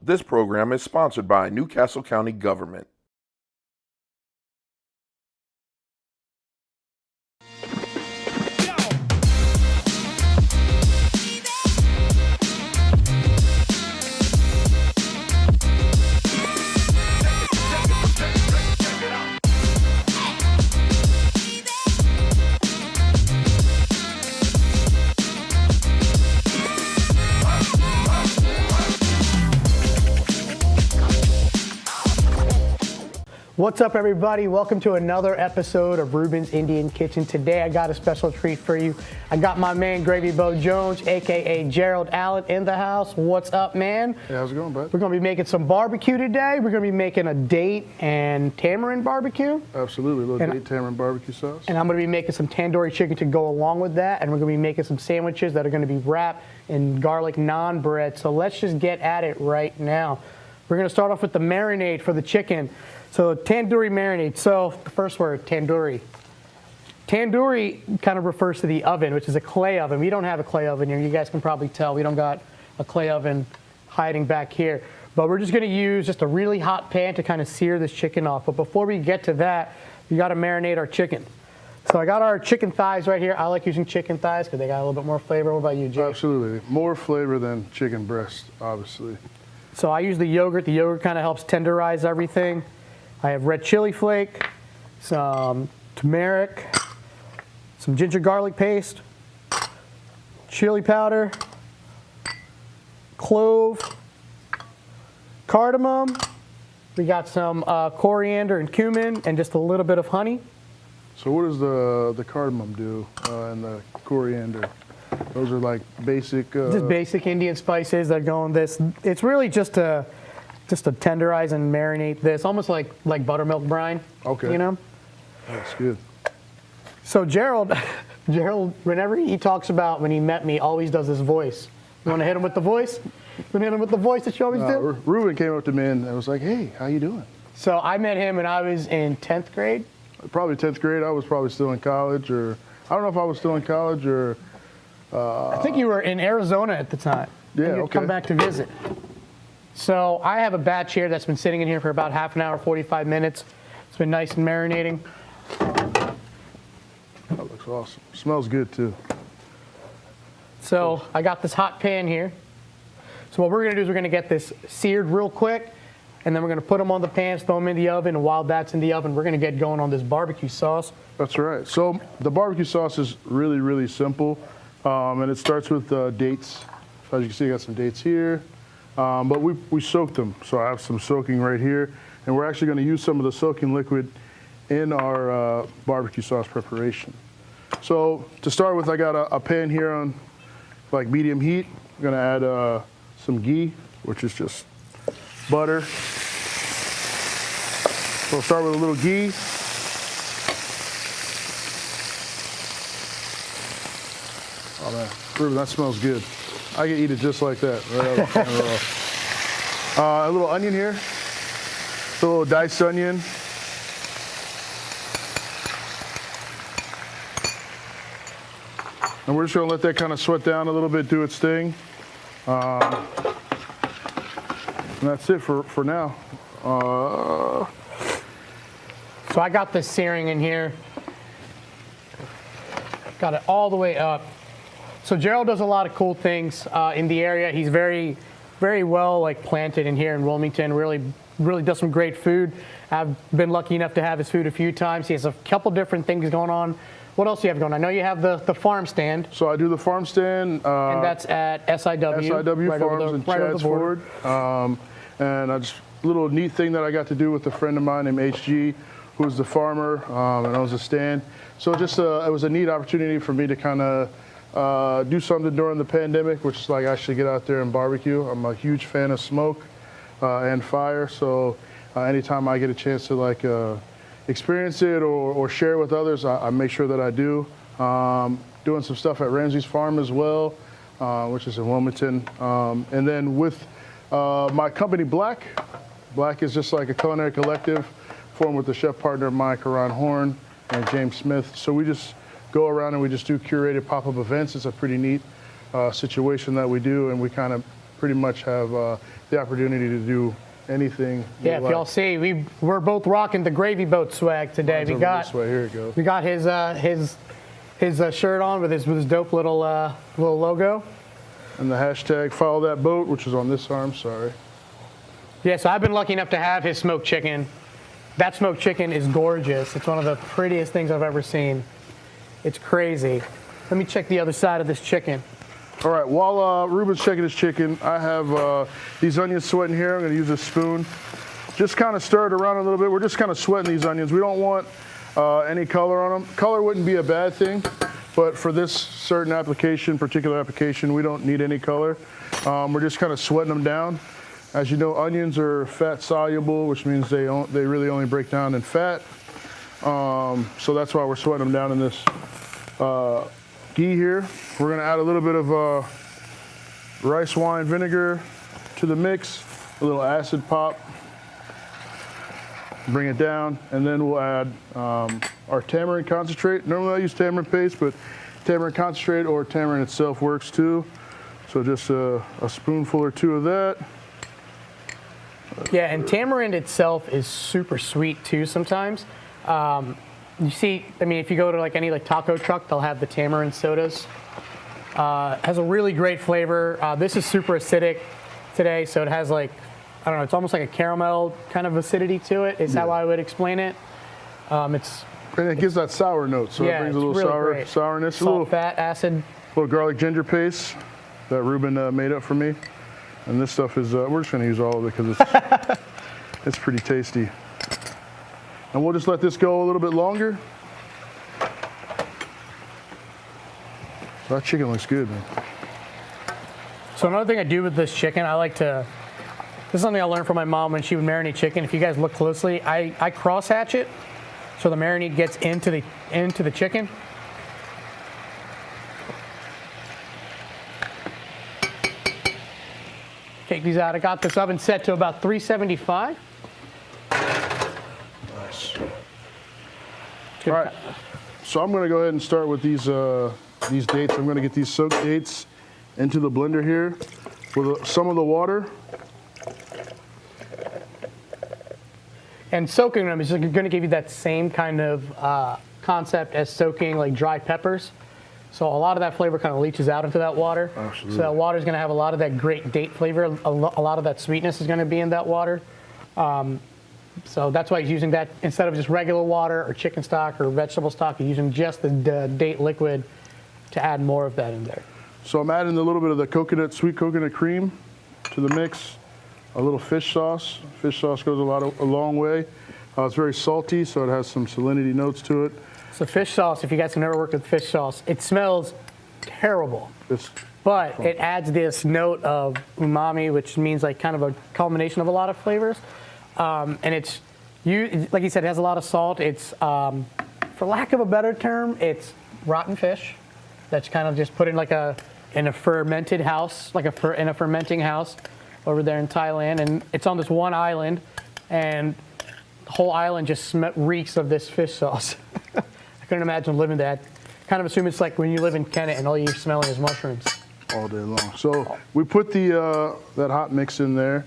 This program is sponsored by Newcastle County Government. What's up, everybody? Welcome to another episode of Reuben's Indian Kitchen. Today I got a special treat for you. I got my man Gravy Bo Jones, aka Gerald Allen, in the house. What's up, man? Hey, how's it going, bud? We're gonna be making some barbecue today. We're gonna be making a date and tamarind barbecue. Absolutely, a little date tamarind barbecue sauce. And I'm gonna be making some tandoori chicken to go along with that. And we're gonna be making some sandwiches that are gonna be wrapped in garlic naan bread. So let's just get at it right now. We're gonna start off with the marinade for the chicken. So tandoori marinade. So the first word, tandoori. Tandoori kind of refers to the oven, which is a clay oven. We don't have a clay oven here. You guys can probably tell we don't got a clay oven hiding back here. But we're just going to use just a really hot pan to kind of sear this chicken off. But before we get to that, we got to marinate our chicken. So I got our chicken thighs right here. I like using chicken thighs because they got a little bit more flavor. What about you, Jay? Absolutely. More flavor than chicken breast, obviously. So I use the yogurt. The yogurt kind of helps tenderize everything. I have red chili flake, some turmeric, some ginger garlic paste, chili powder, clove, cardamom. We got some coriander and cumin and just a little bit of honey. So what does the cardamom do and the coriander? Those are like basic... just basic Indian spices that go in this. It's really just to tenderize and marinate this, almost like buttermilk brine. Okay. You know? That's good. So Gerald, whenever he talks about when he met me, always does this voice. You want to hit him with the voice? You want to hit him with the voice that you always do? Reuben came up to me and was like, hey, how you doing? So I met him when I was in 10th grade. Probably 10th grade. I was probably still in college, or I don't know if I was still in college or... I think you were in Arizona at the time. Yeah, and you'd come back to visit. So I have a batch here that's been sitting in here for about half an hour, 45 minutes. It's been nice and marinating. That looks awesome. Smells good too. So I got this hot pan here. So what we're gonna do is we're gonna get this seared real quick, and then we're gonna put them on the pan, throw them in the oven, and while that's in the oven, we're gonna get going on this barbecue sauce. That's right. So the barbecue sauce is really, really simple, and it starts with dates. So as you can see, I got some dates here. But we soaked them, so I have some soaking right here, and we're actually going to use some of the soaking liquid in our barbecue sauce preparation. So to start with, I got a pan here on like medium heat. I'm going to add some ghee, which is just butter. So we'll start with a little ghee. Oh man, Reuben, that smells good. I can eat it just like that, right out of the pan. A little onion here, a little diced onion. And we're just gonna let that kind of sweat down a little bit, do its thing. And that's it for now. So I got this searing in here. Got it all the way up. So Gerald does a lot of cool things in the area. He's very, very well planted in here in Wilmington. Really does some great food. I've been lucky enough to have his food a few times. He has a couple different things going on. What else do you have going on? I know you have the farm stand. So I do the farm stand. And that's at SIW. SIW right Farms in Chadds Ford. And a little neat thing that I got to do with a friend of mine named HG, who's the farmer, and owns a stand. So just it was a neat opportunity for me to kind of do something during the pandemic, which is actually get out there and barbecue. I'm a huge fan of smoke and fire, so anytime I get a chance to experience it or share it with others, I make sure that I do. Doing some stuff at Ramsey's Farm as well, which is in Wilmington. And then with my company Black is just like a culinary collective formed with a chef partner of mine, Karan Horn, and James Smith. So we just go around and we just do curated pop-up events. It's a pretty neat situation that we do, and we kind of pretty much have the opportunity to do anything. Yeah, if y'all see, we're both rocking the Gravy Boat swag today. Mine's over this way. Here it goes. We got his shirt on with his dope little logo. And the hashtag follow that boat, which is on this arm. Sorry. Yeah, so I've been lucky enough to have his smoked chicken. That smoked chicken is gorgeous. It's one of the prettiest things I've ever seen. It's crazy. Let me check the other side of this chicken. All right, while Reuben's checking his chicken, I have these onions sweating here. I'm going to use a spoon. Just kind of stir it around a little bit. We're just kind of sweating these onions. We don't want any color on them. Color wouldn't be a bad thing, but for this certain application, particular application, we don't need any color. We're just kind of sweating them down. As you know, onions are fat soluble, which means they really only break down in fat. So that's why we're sweating them down in this ghee here. We're going to add a little bit of rice wine vinegar to the mix, a little acid pop, bring it down, and then we'll add our tamarind concentrate. Normally I use tamarind paste, but tamarind concentrate or tamarind itself works too. So just a spoonful or two of that. Yeah, and tamarind itself is super sweet too sometimes. You see, I mean, if you go to like any taco truck, they'll have the tamarind sodas. Has a really great flavor. This is super acidic today, so it has I don't know, it's almost like a caramel kind of acidity to it, is how I would explain it. And it gives that sour note, so it brings a little really sourness. Salt, a little fat, acid. Little garlic ginger paste that Reuben made up for me. And this stuff is, we're just going to use all of it because it's pretty tasty. And we'll just let this go a little bit longer. That chicken looks good, man. So another thing I do with this chicken, this is something I learned from my mom when she would marinate chicken. If you guys look closely, I cross hatch it so the marinade gets into the chicken. Take these out. I got this oven set to about 375. Nice. All right. So I'm going to go ahead and start with these dates. I'm going to get these soaked dates into the blender here with some of the water. And soaking them is going to give you that same kind of concept as soaking like dry peppers. So a lot of that flavor kind of leaches out into that water. Absolutely. So that water is going to have a lot of that great date flavor. A lot of that sweetness is going to be in that water. So that's why he's using that instead of just regular water or chicken stock or vegetable stock. He's using just the date liquid to add more of that in there. So I'm adding a little bit of the sweet coconut cream to the mix. A little fish sauce. Fish sauce goes a long way. It's very salty, so it has some salinity notes to it. So fish sauce, if you guys have never worked with fish sauce, it smells terrible. But it adds this note of umami, which means like kind of a culmination of a lot of flavors. And like you said, it has a lot of salt. It's, for lack of a better term, it's rotten fish that's kind of just put in in a fermented house, in a fermenting house over there in Thailand. And it's on this one island, and the whole island just reeks of this fish sauce. I couldn't imagine living that. Kind of assume it's like when you live in Kennett and all you're smelling is mushrooms. All day long. So we put that hot mix in there,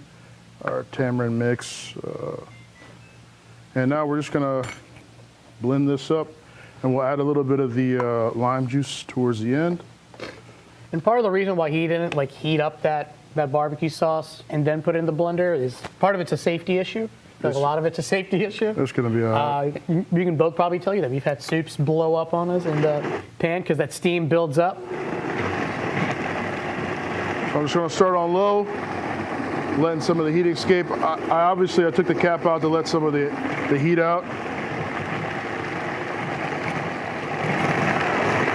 our tamarind mix. And now we're just going to blend this up, and we'll add a little bit of the lime juice towards the end. And part of the reason why he didn't heat up that barbecue sauce and then put it in the blender is part of it's a safety issue. A lot of it's a safety issue. It's going to be all right. We can both probably tell you that we've had soups blow up on us in the pan because that steam builds up. I'm just going to start on low, letting some of the heat escape. Obviously I took the cap out to let some of the heat out.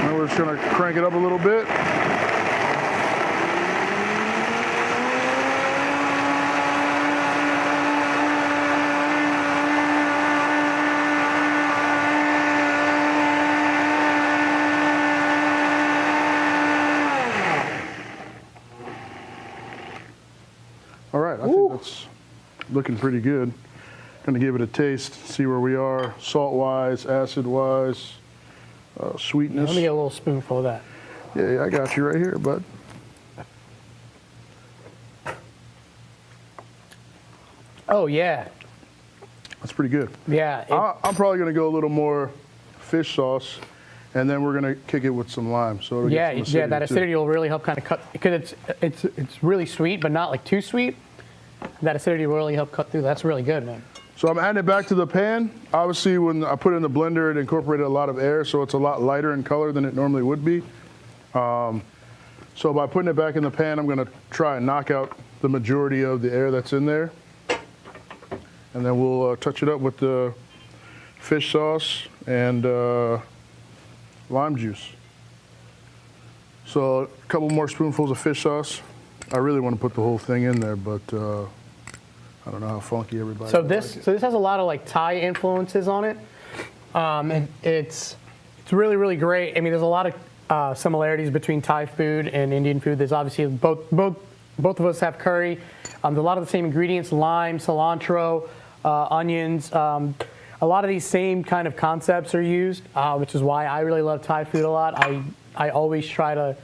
And we're just going to crank it up a little bit. All right, I think that's looking pretty good. Gonna give it a taste, see where we are, salt-wise, acid-wise, sweetness. Let me get a little spoonful of that. Yeah, I got you right here, bud. Oh, yeah. That's pretty good. Yeah. I'm probably going to go a little more fish sauce, and then we're going to kick it with some lime. So it'll get some acidity that acidity too. will really help kind of cut, because it's really sweet, but not like too sweet. That acidity will really help cut through. That's really good, man. So I'm adding it back to the pan. Obviously, when I put it in the blender, it incorporated a lot of air, so it's a lot lighter in color than it normally would be. So by putting it back in the pan, I'm going to try and knock out the majority of the air that's in there. And then we'll touch it up with the fish sauce and lime juice. So a couple more spoonfuls of fish sauce. I really want to put the whole thing in there, but I don't know how funky everybody. So this has a lot of like Thai influences on it, and it's really, really great. I mean, there's a lot of similarities between Thai food and Indian food. There's obviously both of us have curry. A lot of the same ingredients: lime, cilantro, onions. A lot of these same kind of concepts are used, which is why I really love Thai food a lot. I always try to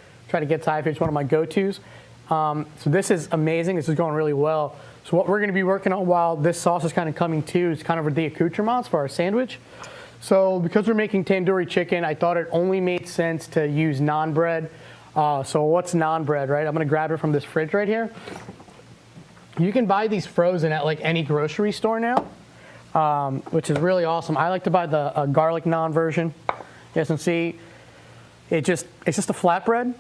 get Thai food. It's one of my go-tos. So this is amazing. This is going really well. So what we're going to be working on while this sauce is kind of coming to is kind of the accoutrements for our sandwich. So because we're making tandoori chicken, I thought it only made sense to use naan bread. So what's naan bread, right? I'm going to grab it from this fridge right here. You can buy these frozen at like any grocery store now, which is really awesome. I like to buy the garlic naan version. You guys can see it's just a flatbread.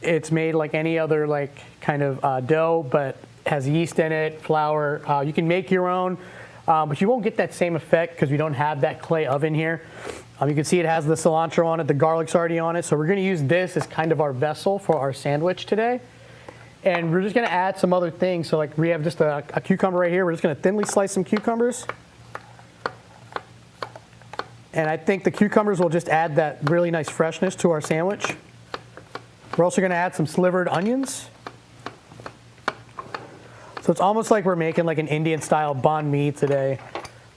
It's made like any other like kind of dough, but has yeast in it, flour. You can make your own, but you won't get that same effect because we don't have that clay oven here. You can see it has the cilantro on it, the garlic's already on it. So we're going to use this as kind of our vessel for our sandwich today. And we're just going to add some other things. So like we have just a cucumber right here. We're just going to thinly slice some cucumbers. And I think the cucumbers will just add that really nice freshness to our sandwich. We're also going to add some slivered onions. So it's almost like we're making like an Indian style banh mi today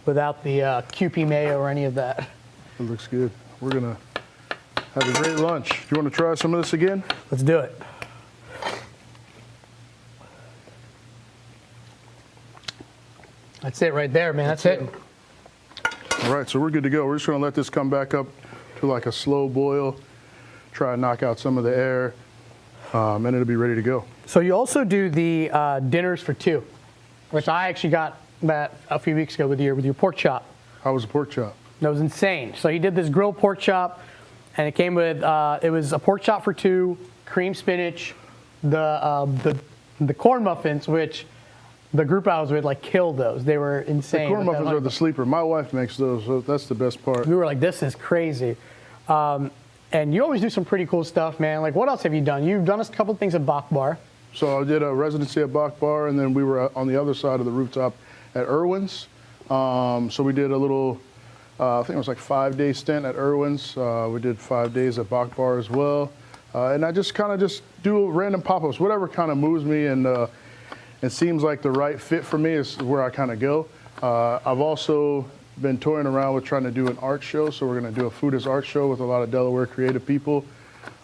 without the Kewpie mayo or any of that. It looks good. We're going to have a great lunch. Do you want to try some of this again? Let's do it. That's it right there, man. That's it. All right, so we're good to go. We're just going to let this come back up to like a slow boil, try and knock out some of the air, and it'll be ready to go. So you also do the dinners for two, which I actually got that a few weeks ago with your pork chop. How was the pork chop? That was insane. So he did this grilled pork chop, and it came with it was a pork chop for two, cream spinach, the corn muffins, which the group I was with like killed those. They were insane. The corn muffins are the sleeper. My wife makes those, so that's the best part. We were like, this is crazy. And you always do some pretty cool stuff, man. Like, what else have you done? You've done a couple things at Bach Bar. So I did a residency at Bach Bar, and then we were on the other side of the rooftop at Irwin's. So we did a little, I think it was like 5-day stint at Irwin's. We did 5 days at Bach Bar as well. And I just kind of just do random pop-ups, whatever kind of moves me and it seems like the right fit for me is where I kind of go. I've also been toying around with trying to do an art show. So we're going to do a food as art show with a lot of Delaware creative people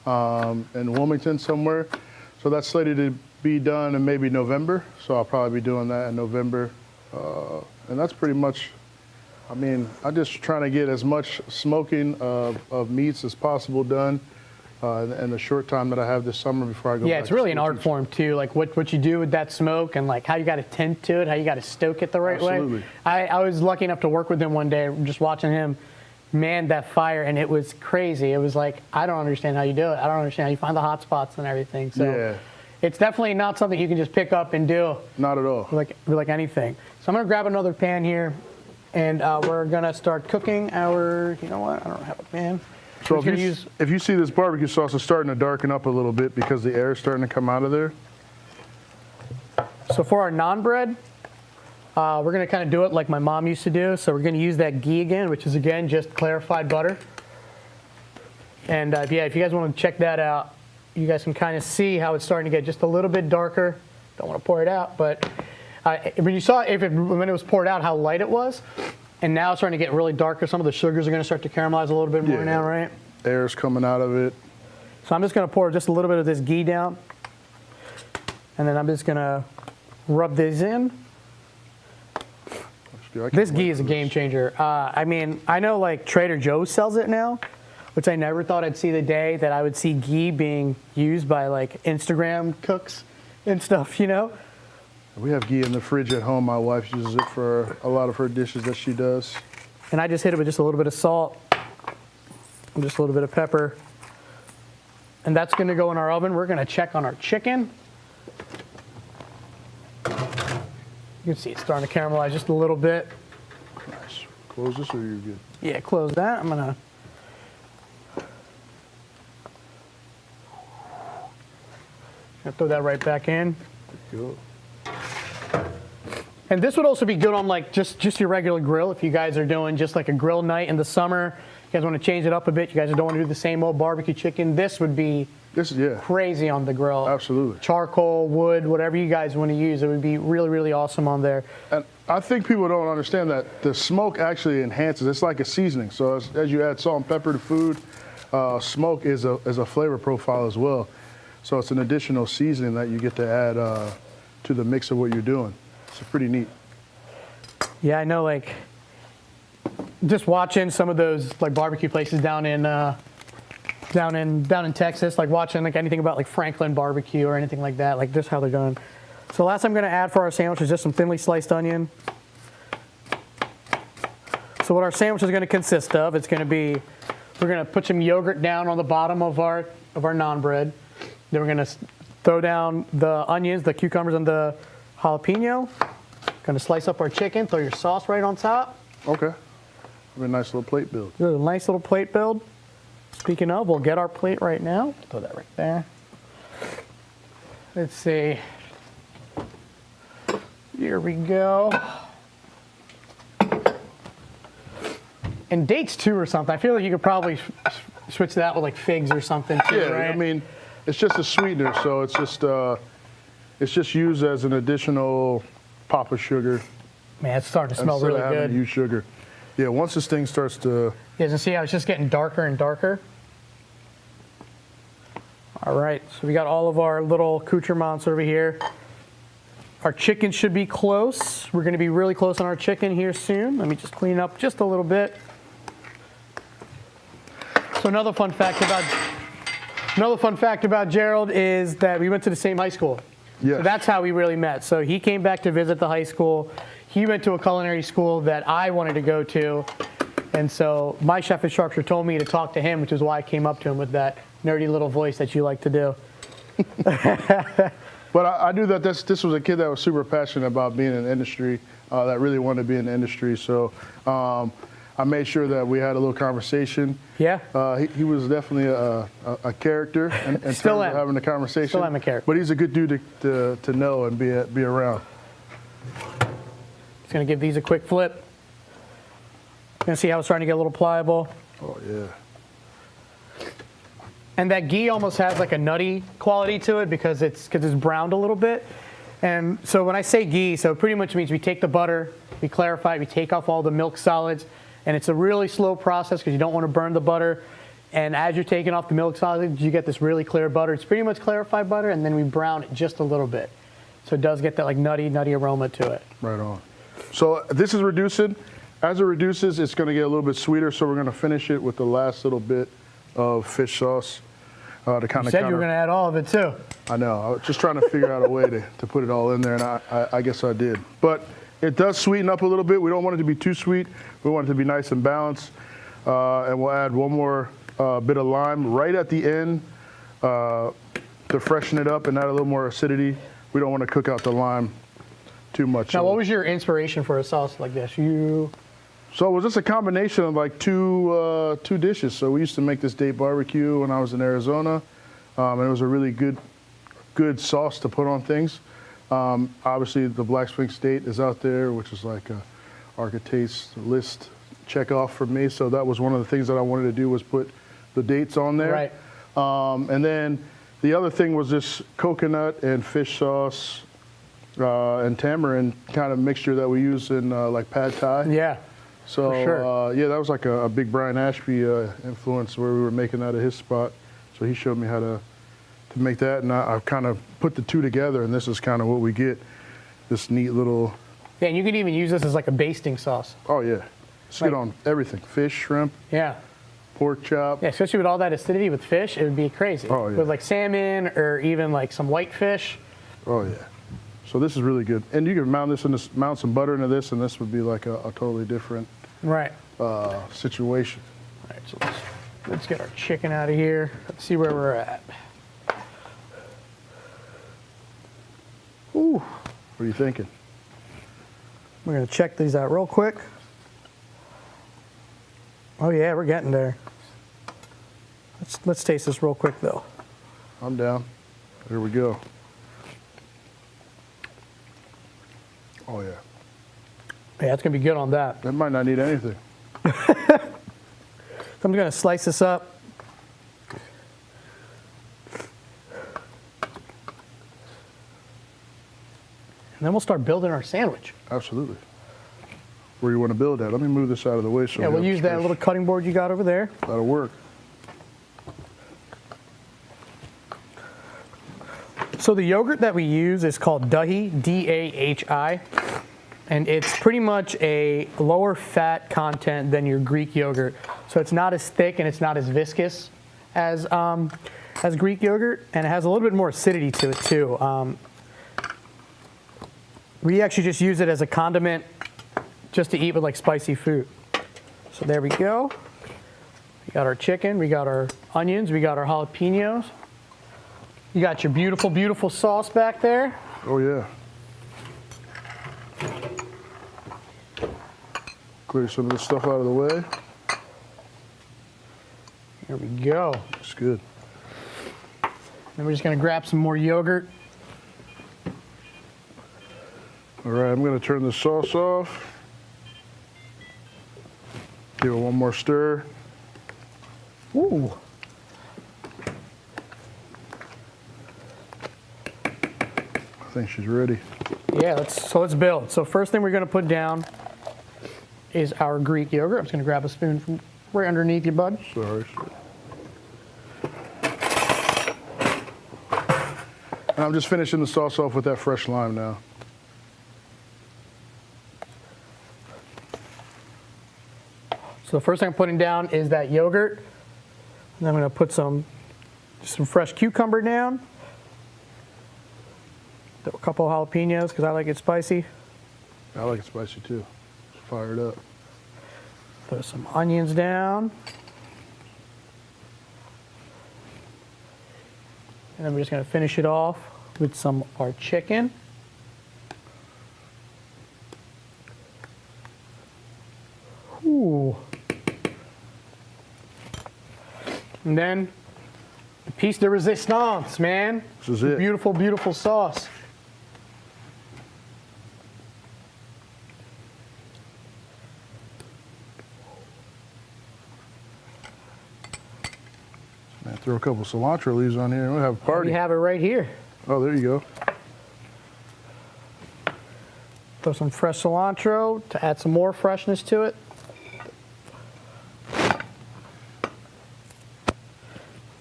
in Wilmington somewhere. So that's slated to be done in maybe November. So I'll probably be doing that in November. And that's pretty much, I mean, I'm just trying to get as much smoking of meats as possible done in the short time that I have this summer before I go back. Yeah, it's really an art form too, like what you do with that smoke and like how you got to tend to it, how you got to stoke it the right Absolutely. way. I was lucky enough to work with him one day, just watching him man that fire, and it was crazy. It was like, I don't understand how you do it. I don't understand how you find the hot spots and everything. So Yeah. it's definitely not something you can just pick up and do. Not at all. Like anything. So I'm gonna grab another pan here, and we're gonna start cooking our. You know what? I don't have a pan. So if you see this barbecue sauce is starting to darken up a little bit because the air is starting to come out of there. So for our naan bread, we're going to kind of do it like my mom used to do. So we're going to use that ghee again, which is, again, just clarified butter. And yeah, if you guys want to check that out, you guys can kind of see how it's starting to get just a little bit darker. Don't want to pour it out, but when you saw when it was poured out, how light it was. And now it's starting to get really darker. Some of the sugars are going to start to caramelize a little bit more now, right? Air's coming out of it. So I'm just going to pour just a little bit of this ghee down. And then I'm just going to rub these in. Dude, I can't This wait ghee is a for game this. changer. I mean, I know like Trader Joe's sells it now, which I never thought I'd see the day that I would see ghee being used by like Instagram cooks and stuff, you know? We have ghee in the fridge at home. My wife uses it for a lot of her dishes that she does. And I just hit it with just a little bit of salt and just a little bit of pepper. And that's gonna go in our oven. We're gonna check on our chicken. You can see it's starting to caramelize just a little bit. Nice. Close this or you're good? Yeah, close that. I'm gonna throw that right back in. Go. And this would also be good on like just your regular grill if you guys are doing just like a grill night in the summer. You guys want to change it up a bit. You guys don't want to do the same old barbecue chicken. This would be crazy on the grill. Absolutely. Charcoal, wood, whatever you guys want to use. It would be really, really awesome on there. And I think people don't understand that the smoke actually enhances. It's like a seasoning. So as you add salt and pepper to food, smoke is a flavor profile as well. So it's an additional seasoning that you get to add to the mix of what you're doing. It's pretty neat. Yeah, I know. Like just watching some of those like barbecue places down in Texas, like watching like anything about like Franklin barbecue or anything like that. Like just how they're done. So last I'm going to add for our sandwich is just some thinly sliced onion. So what our sandwich is going to consist of, it's going to be, we're going to put some yogurt down on the bottom of our naan bread. Then we're going to throw down the onions, the cucumbers, and the jalapeno. Going to slice up our chicken, throw your sauce right on top. Okay. Have a nice little plate build. Do a nice little plate build. Speaking of, we'll get our plate right now. Throw that right there. Let's see. Here we go. And dates too or something. I feel like you could probably switch that with like figs or something too, Yeah, right? I mean, it's just a sweetener, so it's just used as an additional pop of sugar. Man, it's starting to smell instead really of having good. to use sugar. Yeah, once this thing starts to. You can see how it's just getting darker and darker. All right, so we got all of our little accoutrements over here. Our chicken should be close. We're going to be really close on our chicken here soon. Let me just clean up just a little bit. So another fun fact about Gerald is that we went to the same high school. Yes. So that's how we really met. So he came back to visit the high school. He went to a culinary school that I wanted to go to. And so my chef instructor told me to talk to him, which is why I came up to him with that nerdy little voice that you like to do. But I knew that this was a kid that was super passionate about being in the industry, that really wanted to be in the industry. So I made sure that we had a little conversation. Yeah. He was definitely a character in terms Still of am. having the conversation. Still am a character. But he's a good dude to know and be around. Just going to give these a quick flip. Going to see how it's starting to get a little pliable. Oh, yeah. And that ghee almost has like a nutty quality to it because it's browned a little bit. And so when I say ghee, so it pretty much means we take the butter, we clarify it, we take off all the milk solids, and it's a really slow process because you don't want to burn the butter. And as you're taking off the milk solids, you get this really clear butter. It's pretty much clarified butter, and then we brown it just a little bit. So it does get that like nutty aroma to it. Right on. So this is reducing. As it reduces, it's going to get a little bit sweeter, so we're going to finish it with the last little bit of fish sauce. To kind You of said you were going to add all of it too. I know. I was just trying to figure out a way to put it all in there, and I guess I did. But it does sweeten up a little bit. We don't want it to be too sweet. We want it to be nice and balanced. And we'll add one more bit of lime right at the end to freshen it up and add a little more acidity. We don't want to cook out the lime too much. Now, what was your inspiration for a sauce like this? So it was just a combination of like two dishes. So we used to make this date barbecue when I was in Arizona, and it was a really good sauce to put on things. Obviously, the Black Sphinx date is out there, which is like a Architaste list check off for me. So that was one of the things that I wanted to do was put the dates on there. Right. And then the other thing was this coconut and fish sauce and tamarind kind of mixture that we use in like pad thai. Yeah. So, For sure. yeah, that was like a big Brian Ashby influence where we were making that at his spot. So he showed me how to make that, and I kind of put the two together, and this is kind of what we get, this neat little Yeah, and you can even use this as like a basting sauce. Oh yeah, it's good on everything. Fish, shrimp, Yeah. pork chop. Yeah, especially with all that acidity with fish, it would be crazy. Oh, yeah. With like salmon or even like some white fish. Oh yeah. So this is really good. And you can mount some butter into this, and this would be like a totally different Right. situation. All right, so let's get our chicken out of here. Let's see where we're at. Ooh. What are you thinking? We're gonna check these out real quick. Oh yeah, we're getting there. Let's taste this real quick though. I'm down. Here we go. Oh yeah. Yeah, it's gonna be good on that. That might not need anything. So I'm gonna slice this up. And then we'll start building our sandwich. Absolutely. Where you want to build at? Let me move this out of the way so Yeah, we we'll have use that space. little cutting board you got over there. That'll work. So the yogurt that we use is called Dahi, D-A-H-I, and it's pretty much a lower fat content than your Greek yogurt. So it's not as thick and it's not as viscous as Greek yogurt, and it has a little bit more acidity to it too. We actually just use it as a condiment just to eat with like spicy food. So there we go. We got our chicken, we got our onions, we got our jalapenos. You got your beautiful, beautiful sauce back there. Oh yeah. Clear some of this stuff out of the way. Here we go. It's good. Then we're just gonna grab some more yogurt. All right, I'm gonna turn the sauce off. Give it one more stir. Ooh. I think she's ready. Yeah, let's build. So first thing we're gonna put down is our Greek yogurt. I'm just gonna grab a spoon from right underneath you, bud. Sorry. And I'm just finishing the sauce off with that fresh lime now. So the first thing I'm putting down is that yogurt. And I'm gonna put some fresh cucumber down. Throw a couple of jalapenos because I like it spicy. I like it spicy too. Fire it up. Throw some onions down. And then we're just gonna finish it off with some of our chicken. Ooh. And then the piece de resistance, man. This is it. Beautiful, beautiful sauce. Man, throw a couple cilantro leaves on here and we'll have a party. We have it right here. Oh, there you go. Throw some fresh cilantro to add some more freshness to it.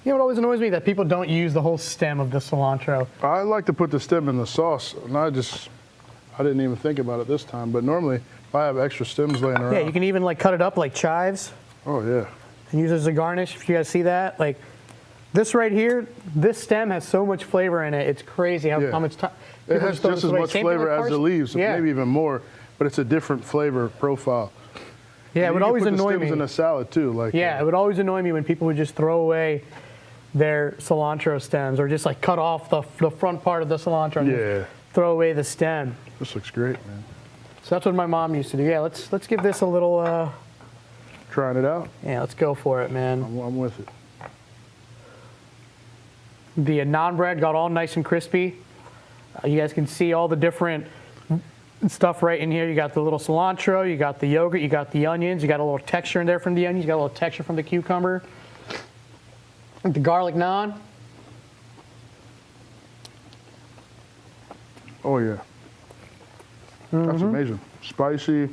You know what always annoys me? That people don't use the whole stem of the cilantro. I like to put the stem in the sauce, and I didn't even think about it this time, but normally if I have extra stems laying around. Yeah, you can even like cut it up like chives Oh yeah. and use it as a garnish. If you guys see that, like this right here, this stem has so much flavor in it. It's crazy how much time. It has just as much flavor as the leaves, maybe even more, but it's a different flavor profile. Yeah, it would always annoy me. In a salad too, like yeah, it would always annoy me when people would just throw away their cilantro stems or just like cut off the front part of the cilantro and just throw away the stem. This looks great, man. So that's what my mom used to do. Yeah, let's give this a little. Trying it out. Yeah, let's go for it, man. I'm with it. The naan bread got all nice and crispy. You guys can see all the different stuff right in here. You got the little cilantro, you got the yogurt, you got the onions, you got a little texture in there from the onions, you got a little texture from the cucumber. The garlic naan. Oh yeah. That's amazing. Spicy,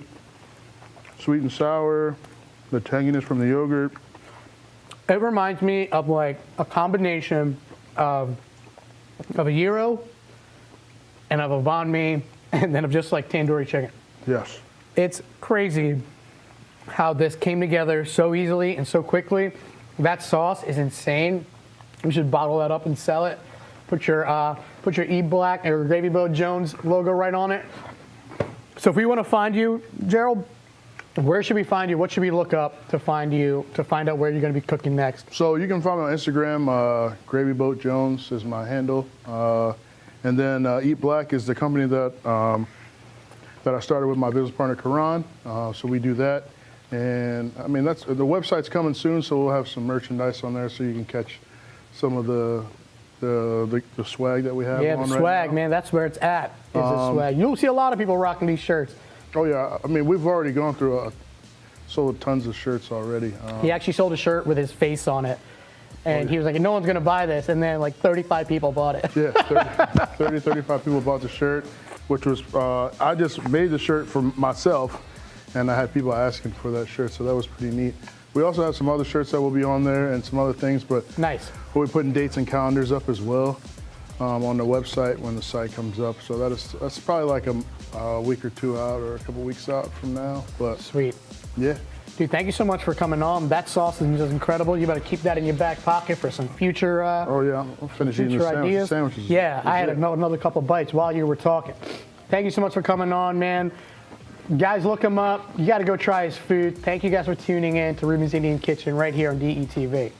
sweet and sour, the tanginess from the yogurt. It reminds me of like a combination of a gyro and of a banh mi and then just like tandoori chicken. Yes. It's crazy how this came together so easily and so quickly. That sauce is insane. We should bottle that up and sell it. Put your E Black or Gravy Boat Jones logo right on it. So if we want to find you, Gerald, where should we find you? What should we look up to find you, to find out where you're going to be cooking next? So you can find me on Instagram. Gravy Boat Jones is my handle. And then Eat Black is the company that I started with my business partner, Karan. So we do that. And I mean, the website's coming soon, so we'll have some merchandise on there so you can catch some of the swag that we have Yeah, on the right swag, now. man. That's where it's at, is the swag. You'll see a lot of people rocking these shirts. Oh yeah, I mean, we've already gone through sold tons of shirts already. He actually sold a shirt with his face on it. And he was like, no one's going to buy this. And then like 35 people bought it. Yeah, 35 people bought the shirt, which was, I just made the shirt for myself, and I had people asking for that shirt, so that was pretty neat. We also have some other shirts that will be on there and some other things, but Nice. we'll be putting dates and calendars up as well on the website when the site comes up. So that's probably like a week or two out or a couple weeks out from now. But Sweet. yeah. Dude, thank you so much for coming on. That sauce is just incredible. You better keep that in your back pocket for some future Oh yeah, I'll finish eating the ideas. sandwiches. Yeah, I had Legit. another couple bites while you were talking. Thank you so much for coming on, man. Guys, look him up. You got to go try his food. Thank you guys for tuning in to Reuben's Indian Kitchen right here on DETV.